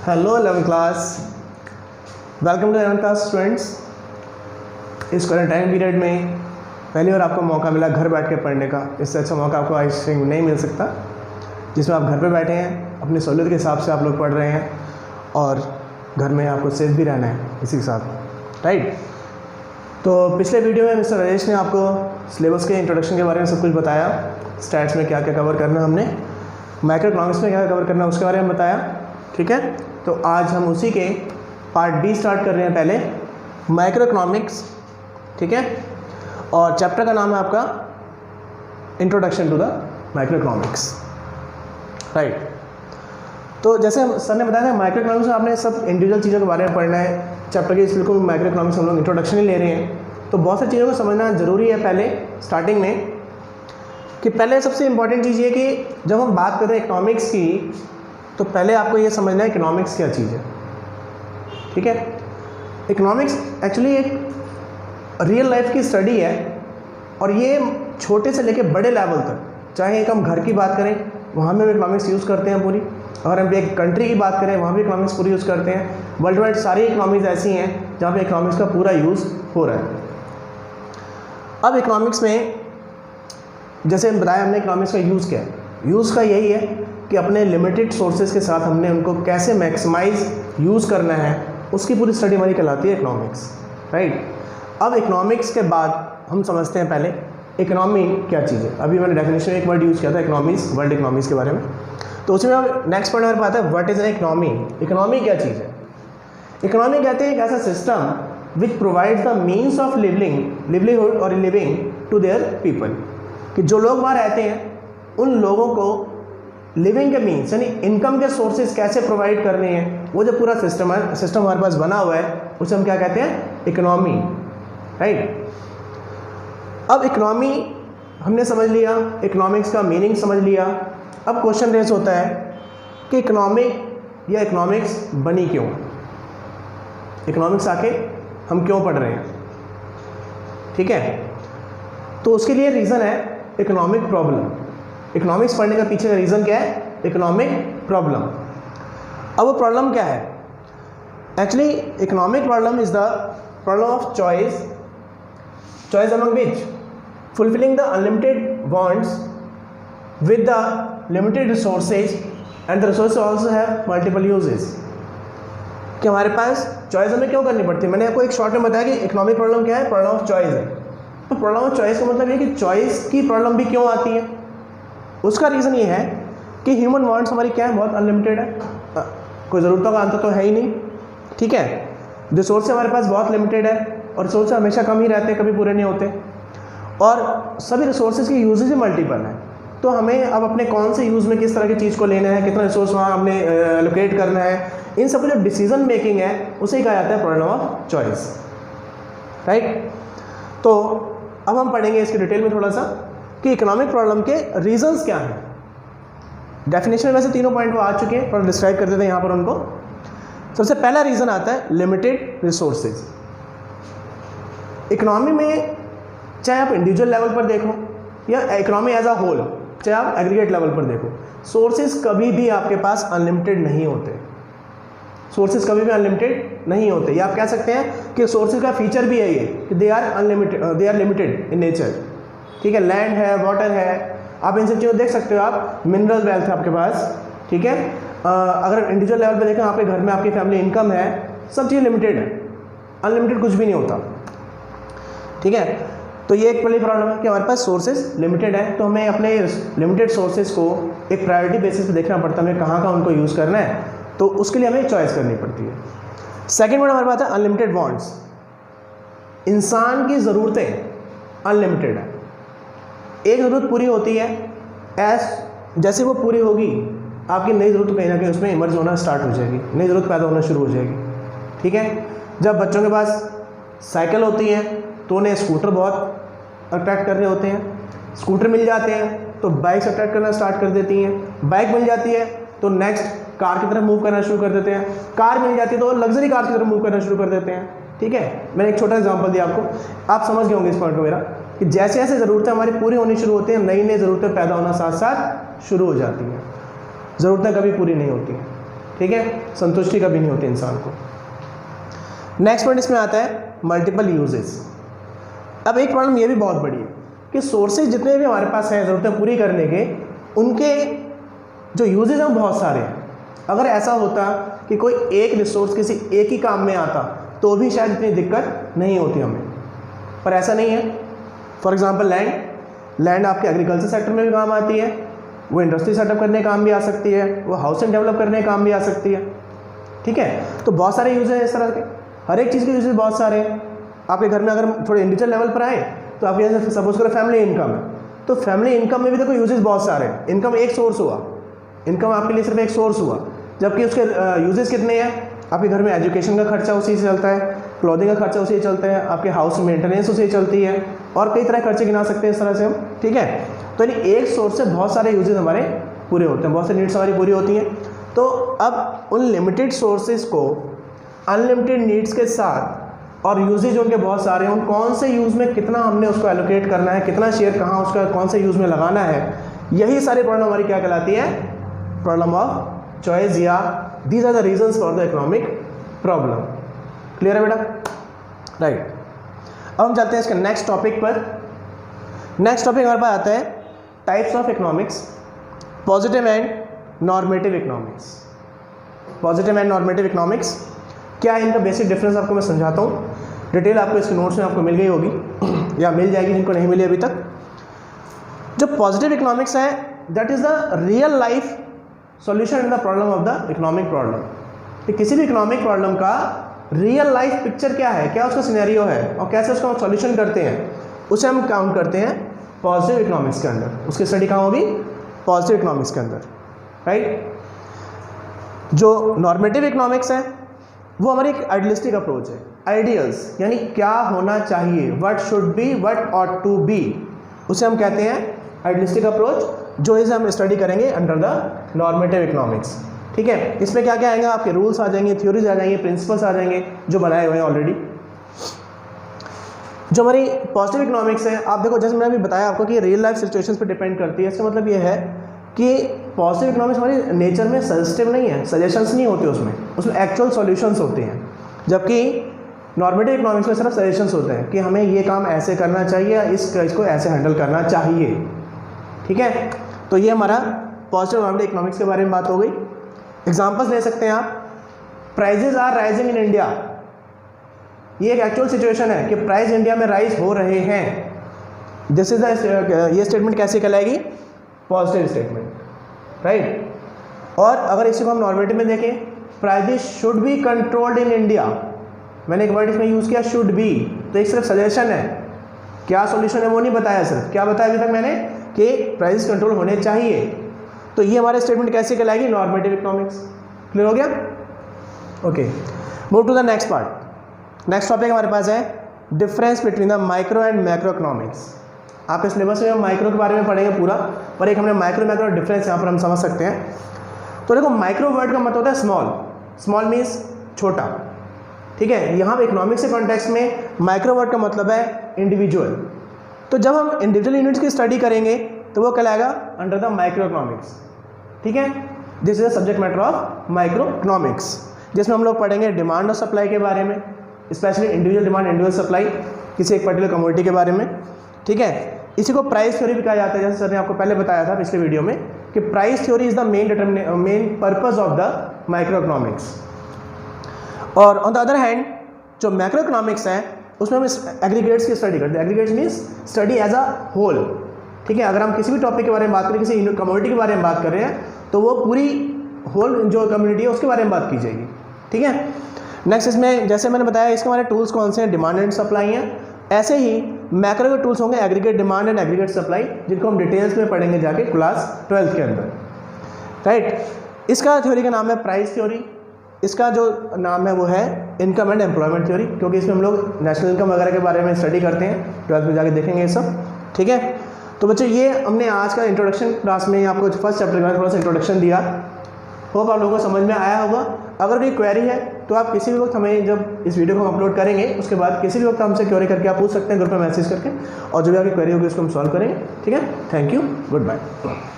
Hello 11th class, welcome to 11th class students. इस quarantine period में पहली बार आपको मौका मिला घर बैठ के पढ़ने का। इससे अच्छा मौका आपको आई थिंक नहीं मिल सकता, जिसमें आप घर पे बैठे हैं, अपनी सहूलियत के हिसाब से आप लोग पढ़ रहे हैं और घर में आपको सेफ भी रहना है इसी के साथ, राइट। तो पिछले वीडियो में मिस्टर राजेश ने आपको सिलेबस के इंट्रोडक्शन के बारे में सब कुछ बताया। स्टैट्स में क्या क्या कवर करना है हमने, माइक्रो इकोनॉमिक्स में क्या कवर करना है उसके बारे में बताया, ठीक है। तो आज हम उसी के पार्ट बी स्टार्ट कर रहे हैं। पहले माइक्रो इकोनॉमिक्स, ठीक है, और चैप्टर का नाम है आपका introduction to the micro economics, right. तो जैसे सर ने बताया था, माइक्रो इकोनॉमिक्स में आपने सब इंडिविजुअल चीज़ों के बारे में पढ़ना है चैप्टर के, इसलिए माइक्रो इकोनॉमिक्स हम लोग इंट्रोडक्शन ही ले रहे हैं। तो बहुत सारी चीज़ों को समझना ज़रूरी है पहले स्टार्टिंग में, कि पहले सबसे इम्पॉर्टेंट चीज़ ये कि जब हम बात करते हैं इकोनॉमिक्स की, तो पहले आपको ये समझना है इकोनॉमिक्स क्या चीज़ है, ठीक है। इकोनॉमिक्स एक्चुअली एक रियल लाइफ की स्टडी है, और ये छोटे से लेके बड़े लेवल तक, चाहे एक हम घर की बात करें वहाँ में भी इकोनॉमिक्स यूज़ करते हैं पूरी, अगर हम एक कंट्री की बात करें वहाँ भी इकोनॉमिक्स पूरी यूज़ करते हैं। वर्ल्ड वाइड सारी इकोनॉमिक्स ऐसी हैं जहाँ पे इकोनॉमिक्स का पूरा यूज़ हो रहा है। अब इकोनॉमिक्स में जैसे बताया हमने, इकोनॉमिक्स का यूज़ क्या है। यूज़ का यही है कि अपने लिमिटेड सोर्सेज के साथ हमने उनको कैसे मैक्सिमाइज यूज़ करना है, उसकी पूरी स्टडी हमारी कहलाती है इकोनॉमिक्स, राइट। अब इकोनॉमिक्स के बाद हम समझते हैं पहले इकोनॉमी क्या चीज़ है। अभी मैंने डेफिनेशन में एक वर्ड यूज़ किया था इकोनॉमीज़, वर्ल्ड इकोनॉमीज़ के बारे में। तो उसमें अब नेक्स्ट पॉइंट हमारे पास है what is an economy. Economy क्या चीज़ है। इकोनॉमी कहते हैं एक ऐसा system which provides the means of livelihood और लिविंग टू देयर पीपल, कि जो लोग वहाँ रहते हैं उन लोगों को लिविंग के मीन्स यानी इनकम के सोर्सेज कैसे प्रोवाइड करने हैं, वो जो पूरा सिस्टम हमारे पास बना हुआ है उसे हम क्या कहते हैं, इकोनॉमी, राइट। अब इकोनॉमी हमने समझ लिया, इकोनॉमिक्स का मीनिंग समझ लिया। अब क्वेश्चन रेस होता है कि इकोनॉमिक या इकोनॉमिक्स बनी क्यों, इकोनॉमिक्स आके हम क्यों पढ़ रहे हैं, ठीक है। तो उसके लिए रीज़न है इकोनॉमिक प्रॉब्लम। इकोनॉमिक्स पढ़ने का पीछे का रीज़न क्या है, इकोनॉमिक प्रॉब्लम। अब वो प्रॉब्लम क्या है, actually economic problem is the problem of choice among which fulfilling the unlimited wants with the limited resources and the resources also have multiple uses. कि हमारे पास चॉइस हमें क्यों करनी पड़ती है। मैंने आपको एक शॉर्ट में बताया कि इकोनॉमिक प्रॉब्लम क्या है, प्रॉब्लम ऑफ चॉइस है। तो प्रॉब्लम ऑफ चॉइस का मतलब ये कि चॉइस की प्रॉब्लम भी क्यों आती है। उसका रीज़न ये है कि ह्यूमन वांट्स हमारी क्या है, बहुत अनलिमिटेड है, कोई ज़रूरतों का अंत तो है ही नहीं, ठीक है। रिसोर्स हमारे पास बहुत लिमिटेड है, और रिसोर्स हमेशा कम ही रहते हैं, कभी पूरे नहीं होते, और सभी रिसोर्सेज की यूजेज ही मल्टीपल है। तो हमें अब अपने कौन से यूज़ में किस तरह की चीज़ को लेना है, कितना रिसोर्स वहाँ हमने एलोकेट करना है, इन सब जो डिसीजन मेकिंग है उसे ही कहा जाता है प्रॉब्लम ऑफ चॉइस, राइट। तो अब हम पढ़ेंगे इसके डिटेल में थोड़ा सा कि इकोनॉमिक प्रॉब्लम के रीजंस क्या हैं। डेफिनेशन में वैसे तीनों पॉइंट वो आ चुके हैं, पर डिस्क्राइब कर देते हैं यहाँ पर उनको। सबसे पहला रीज़न आता है लिमिटेड रिसोर्सेज। इकोनॉमी में चाहे आप इंडिविजुअल लेवल पर देखो या इकोनॉमी एज अ होल, चाहे आप एग्रीगेट लेवल पर देखो, सोर्सेज कभी भी आपके पास अनलिमिटेड नहीं होते। सोर्सेज कभी भी अनलिमिटेड नहीं होते। या आप कह सकते हैं कि सोर्सेज का फीचर भी है ये कि they are unlimited, they are limited in nature, ठीक है। लैंड है, वाटर है, आप इन सब चीज़ों देख सकते हो। आप मिनरल वेल्थ है आपके पास, ठीक है। अगर इंडिविजुअल लेवल पे देखें, आपके घर में आपकी फैमिली इनकम है, सब चीज़ें लिमिटेड है, अनलिमिटेड कुछ भी नहीं होता, ठीक है। तो ये एक पहली प्रॉब्लम है कि हमारे पास सोर्सेज लिमिटेड है, तो हमें अपने लिमिटेड सोर्सेज को एक प्रायोरिटी बेसिस पे देखना पड़ता है, हमें कहाँ उनको यूज़ करना है, तो उसके लिए हमें चॉइस करनी पड़ती है। सेकेंड पॉइंट हमारे पास है अनलिमिटेड वांट्स। इंसान की ज़रूरतें अनलिमिटेड है। एक ज़रूरत पूरी होती है, जैसे वो पूरी होगी आपकी नई ज़रूरत कहीं ना कहीं उसमें इमर्ज होना स्टार्ट हो जाएगी, नई ज़रूरत पैदा होना शुरू हो जाएगी, ठीक है। जब बच्चों के पास साइकिल होती है तो उन्हें स्कूटर बहुत अट्रैक्ट कर रहे होते हैं, स्कूटर मिल जाते हैं तो बाइक्स अट्रैक्ट करना स्टार्ट कर देती हैं, बाइक मिल जाती है तो नेक्स्ट कार की तरफ मूव करना शुरू कर देते हैं, कार मिल जाती है तो लग्जरी कार की तरफ मूव करना शुरू कर देते हैं, ठीक है। मैंने एक छोटा एग्जांपल दिया आपको, आप समझ गए होंगे इस पॉइंट को मेरा, कि जैसे जैसे ज़रूरतें हमारी पूरी होनी शुरू होती हैं, नई नई ज़रूरतें पैदा होना साथ साथ शुरू हो जाती हैं। ज़रूरतें कभी पूरी नहीं होती हैं, ठीक है, संतुष्टि कभी नहीं होती इंसान को। नेक्स्ट पॉइंट इसमें आता है मल्टीपल यूजेस। अब एक प्रॉब्लम ये भी बहुत बड़ी है कि सोर्सेज जितने भी हमारे पास हैं ज़रूरतें पूरी करने के, उनके जो यूजेज हैं वो बहुत सारे हैं। अगर ऐसा होता कि कोई एक रिसोर्स किसी एक ही काम में आता तो भी शायद इतनी दिक्कत नहीं होती हमें, पर ऐसा नहीं है। फॉर एग्जांपल लैंड आपके एग्रीकल्चर सेक्टर में भी काम आती है, वो इंडस्ट्री सेटअप करने काम भी आ सकती है, वो हाउसिंग डेवलप करने काम भी आ सकती है, ठीक है। तो बहुत सारे यूजेज हैं इस तरह के, हर एक चीज़ के यूजेज बहुत सारे हैं। आपके घर में अगर थोड़े इंडिविजुअल लेवल पर आए तो आप जैसे सपोज करो फैमिली इनकम है, तो फैमिली इनकम में भी देखो यूजेज बहुत सारे हैं। इनकम एक सोर्स हुआ, इनकम आपके लिए सिर्फ एक सोर्स हुआ, जबकि उसके यूजेस कितने हैं। आपके घर में एजुकेशन का खर्चा उसी से चलता है, क्लॉथिंग का खर्चा उसी से चलता है, आपके हाउस मेंटेनेंस उसी से चलती है, और कई तरह के खर्चे गिना सकते हैं इस तरह से हम, ठीक है। तो यानी एक सोर्स से बहुत सारे यूजेस हमारे पूरे होते हैं, बहुत सारी नीड्स हमारी पूरी होती हैं। तो अब उन लिमिटेड सोर्सेज को अनलिमिटेड नीड्स के साथ और यूजेज उनके बहुत सारे हैं, उन कौन से यूज़ में कितना हमने उसको एलोकेट करना है, कितना शेयर कहाँ उसका कौन से यूज़ में लगाना है, यही सारी प्रॉब्लम हमारी क्या कहलाती है, प्रॉब्लम ऑफ चॉइस, या these are the reasons for the economic problem. Clear है बेटा, राइट। अब हम चलते हैं इसके नेक्स्ट टॉपिक पर। नेक्स्ट टॉपिक हमारे पास आता है types of economics, positive and normative economics. Positive and normative economics क्या है, इनका बेसिक डिफरेंस आपको मैं समझाता हूँ। डिटेल आपको इसके नोट्स में आपको मिल गई होगी या मिल जाएगी जिनको नहीं मिली अभी तक। जो पॉजिटिव इकोनॉमिक्स है that is the real life solution in the problem of the economic problem. कि किसी भी इकोनॉमिक प्रॉब्लम का रियल लाइफ पिक्चर क्या है, क्या उसका सिनेरियो है और कैसे उसका सॉल्यूशन करते हैं, उसे हम काउंट करते हैं पॉजिटिव इकोनॉमिक्स के अंदर। उसकी स्टडी कहाँ होगी, पॉजिटिव इकोनॉमिक्स के अंदर, राइट। जो नॉर्मेटिव इकोनॉमिक्स है वो हमारी एक आइडियलिस्टिक अप्रोच है। आइडियल्स यानी क्या होना चाहिए, what should be, what ought to be, उसे हम कहते हैं आइडियलिस्टिक अप्रोच, जो इसे हम स्टडी करेंगे अंडर द नॉर्मेटिव इकोनॉमिक्स, ठीक है। इसमें क्या क्या आएगा, आपके रूल्स आ जाएंगे, थ्योरीज आ जाएंगे, प्रिंसिपल्स आ जाएंगे जो बनाए हुए हैं ऑलरेडी। जो हमारी पॉजिटिव इकोनॉमिक्स है, आप देखो जैसे मैंने अभी बताया आपको कि रियल लाइफ सिचुएशंस पे डिपेंड करती है। इसका मतलब ये है कि पॉजिटिव इकोनॉमिक्स हमारी नेचर में सजेस्टिव नहीं है, सजेशंस नहीं होते उसमें एक्चुअल सॉल्यूशंस होते हैं। जबकि नॉर्मेटिव इकोनॉमिक्स में सिर्फ सजेशंस होते हैं कि हमें ये काम ऐसे करना चाहिए या इसको ऐसे हैंडल करना चाहिए, ठीक है। तो ये हमारा पॉजिटिव नॉर्मेटिव इकोनॉमिक्स के बारे में बात हो गई। एग्जांपल्स ले सकते हैं आप, prices are rising in India, ये एक एक्चुअल सिचुएशन है कि प्राइस इंडिया में राइज हो रहे हैं। दिस इज ये स्टेटमेंट कैसे कहलाएगी, पॉजिटिव स्टेटमेंट, राइट। और अगर इसी को हम नॉर्मेटिव में देखें, prices should be controlled in India, मैंने एक वर्ड इसमें यूज़ किया शुड बी, तो एक सिर्फ सजेशन है, क्या सॉल्यूशन है वो नहीं बताया, सिर्फ क्या बताया अभी तक मैंने कि प्राइस कंट्रोल होने चाहिए। तो ये हमारे स्टेटमेंट कैसे कहलाएगी, नॉर्मेटिव इकोनॉमिक्स। क्लियर हो गया, okay. Move to the next part. Next topic हमारे पास है difference between the micro and macro economics. आप इस सिलेबस में हम माइक्रो के बारे में पढ़ेंगे पूरा, पर एक हमने माइक्रो मैक्रो डिफरेंस यहाँ पर हम समझ सकते हैं। तो देखो माइक्रो वर्ड का मतलब होता है स्मॉल, स्मॉल मीन्स छोटा, ठीक है। यहाँ पे इकोनॉमिक्स के कॉन्टेक्स्ट में माइक्रो वर्ड का मतलब है इंडिविजुअल। तो जब हम इंडिविजुअल यूनिट्स की स्टडी करेंगे तो वो कहलाएगा अंडर द माइक्रो इकोनॉमिक्स, ठीक है। This is the subject matter of micro economics, जिसमें हम लोग पढ़ेंगे डिमांड और सप्लाई के बारे में, specially individual demand individual supply किसी एक पर्टिकुलर कमोडिटी के बारे में, ठीक है। इसी को प्राइस थ्योरी भी कहा जाता है, जैसे सर ने आपको पहले बताया था पिछले वीडियो में कि price theory is the main purpose of the micro economics. और ऑन द अदर हैंड जो मैक्रो इकोनॉमिक्स है उसमें हम एग्रीगेट्स की स्टडी करते हैं। Aggregates means study as a whole, ठीक है। अगर हम किसी भी टॉपिक के बारे में बात करें, किसी कमोडिटी के बारे में बात कर रहे हैं, तो वो पूरी होल जो कम्युनिटी है उसके बारे में बात की जाएगी, ठीक है। नेक्स्ट इसमें जैसे मैंने बताया इसके हमारे टूल्स कौन से हैं, डिमांड एंड सप्लाई हैं। ऐसे ही मैक्रो के टूल्स होंगे aggregate demand and aggregate supply, जिनको हम डिटेल्स में पढ़ेंगे जाके क्लास 12th के अंदर, राइट। इसका थ्योरी का नाम है प्राइस थ्योरी, इसका जो नाम है वो है इनकम एंड एम्प्लॉयमेंट थ्योरी, क्योंकि इसमें हम लोग नेशनल इनकम वगैरह के बारे में स्टडी करते हैं, 12th में जाके देखेंगे ये सब, ठीक है। तो बच्चों ये हमने आज का इंट्रोडक्शन क्लास में आपको फर्स्ट चैप्टर का थोड़ा सा इंट्रोडक्शन दिया, होप आप लोगों को समझ में आया होगा। अगर कोई क्वेरी है तो आप किसी भी वक्त हमें, जब इस वीडियो को हम अपलोड करेंगे उसके बाद किसी भी वक्त हमसे क्वेरी करके आप पूछ सकते हैं ग्रुप में मैसेज करके, और जो भी आपकी क्वेरी होगी उसको हम सॉल्व करेंगे, ठीक है। Thank you, good bye.